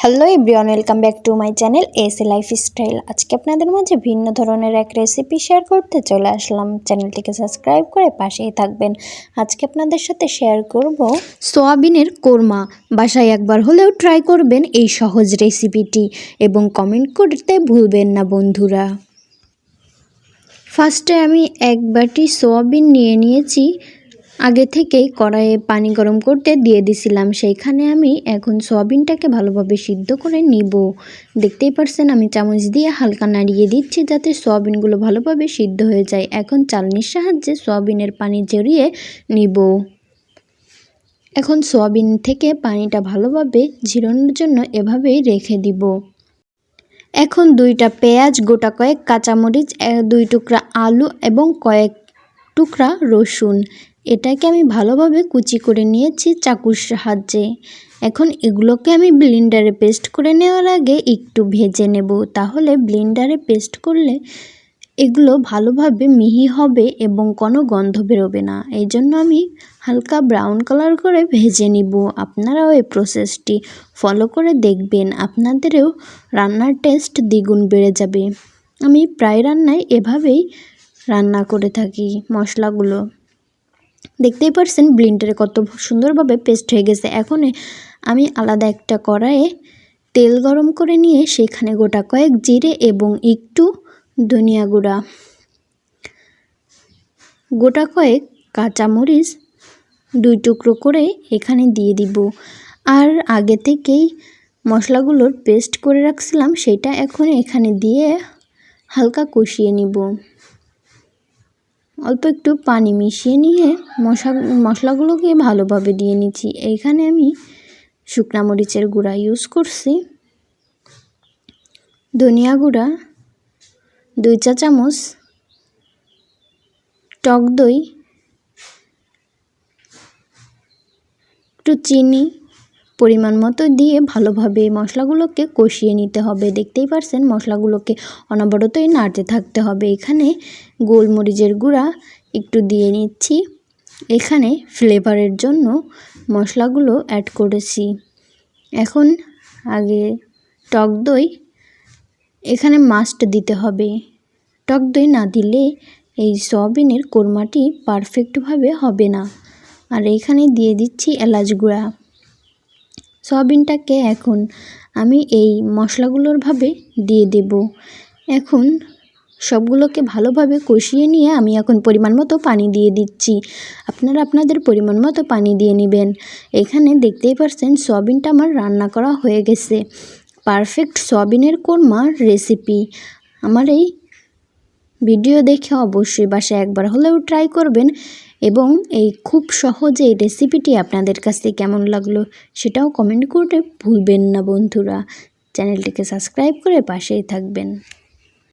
Hello everyone, welcome back to my channel S A lifestyle. আজকে আপনাদের মাঝে ভিন্ন ধরনের এক রেসিপি শেয়ার করতে চলে আসলাম। চ্যানেলটিকে সাবস্ক্রাইব করে পাশেই থাকবেন। আজকে আপনাদের সাথে শেয়ার করব সোয়াবিনের কোরমা। বাসায় একবার হলেও ট্রাই করবেন এই সহজ রেসিপিটি এবং কমেন্ট করতে ভুলবেন না বন্ধুরা। ফার্স্টে আমি এক বাটি সোয়াবিন নিয়ে নিয়েছি। আগে থেকেই কড়াইয়ে পানি গরম করতে দিয়ে দিছিলাম। সেইখানে আমি এখন সয়াবিনটাকে ভালোভাবে সিদ্ধ করে নিব। দেখতেই পারছেন আমি চামচ দিয়ে হালকা নাড়িয়ে দিচ্ছি যাতে সয়াবিনগুলো ভালোভাবে সিদ্ধ হয়ে যায়। এখন চালনির সাহায্যে সয়াবিনের পানি ঝরিয়ে নিব। এখন সয়াবিন থেকে পানিটা ভালোভাবে ঝরানোর জন্য এভাবেই রেখে দিব। এখন দুইটা পেঁয়াজ, গোটা কয়েক কাঁচামরিচ, 2 টুকরা আলু এবং কয়েক টুকরা রসুন, এটাকে আমি ভালোভাবে কুচি করে নিয়েছি চাকুর সাহায্যে। এখন এগুলোকে আমি ব্লেন্ডারে পেস্ট করে নেওয়ার আগে একটু ভেজে নেব, তাহলে ব্লেন্ডারে পেস্ট করলে এগুলো ভালোভাবে মিহি হবে এবং কোনো গন্ধ বেরোবে না। এই জন্য আমি হালকা ব্রাউন কালার করে ভেজে নিব। আপনারাও এই প্রসেসটি ফলো করে দেখবেন, আপনাদেরও রান্নার টেস্ট দ্বিগুণ বেড়ে যাবে। আমি প্রায় রান্নায় এভাবেই রান্না করে থাকি। মশলাগুলো দেখতেই পারছেন ব্লেন্ডারে কত সুন্দরভাবে পেস্ট হয়ে গেছে। এখন আমি আলাদা একটা কড়াইয়ে তেল গরম করে নিয়ে সেখানে গোটা কয়েক জিরে এবং একটু ধনিয়া গুঁড়া, গোটা কয়েক কাঁচামরিচ 2 টুকরো করে এখানে দিয়ে দিব। আর আগে থেকেই মশলাগুলোর পেস্ট করে রাখছিলাম সেটা এখন এখানে দিয়ে হালকা কষিয়ে নিব। অল্প একটু পানি মিশিয়ে নিয়ে মশলাগুলোকে ভালোভাবে দিয়ে নিচ্ছি। এইখানে আমি শুকনা মরিচের গুঁড়া ইউজ করছি, ধনিয়া গুঁড়া 2 চা চামচ, টক দই, একটু চিনি পরিমাণ মতো দিয়ে ভালোভাবে মশলাগুলোকে কষিয়ে নিতে হবে। দেখতেই পারছেন মশলাগুলোকে অনবরতই নাড়তে থাকতে হবে। এখানে গোলমরিচের গুঁড়া একটু দিয়ে নিচ্ছি। এখানে ফ্লেভারের জন্য মশলাগুলো অ্যাড করেছি। এখন আগে টক দই এখানে মাস্ট দিতে হবে। টক দই না দিলে এই সয়াবিনের কোরমাটি পারফেক্টভাবে হবে না। আর এখানে দিয়ে দিচ্ছি এলাচ গুঁড়া। সয়াবিনটাকে এখন আমি এই মশলাগুলোর ভাবে দিয়ে দেব। এখন সবগুলোকে ভালোভাবে কষিয়ে নিয়ে আমি এখন পরিমাণ মতো পানি দিয়ে দিচ্ছি। আপনারা আপনাদের পরিমাণ মতো পানি দিয়ে নেবেন। এখানে দেখতেই পারছেন সয়াবিনটা আমার রান্না করা হয়ে গেছে। পারফেক্ট সয়াবিনের কোরমার রেসিপি। আমার এই ভিডিও দেখে অবশ্যই বাসায় একবার হলেও ট্রাই করবেন এবং এই খুব সহজে এই রেসিপিটি আপনাদের কাছে কেমন লাগলো সেটাও কমেন্ট করতে ভুলবেন না বন্ধুরা। চ্যানেলটিকে সাবস্ক্রাইব করে পাশেই থাকবেন।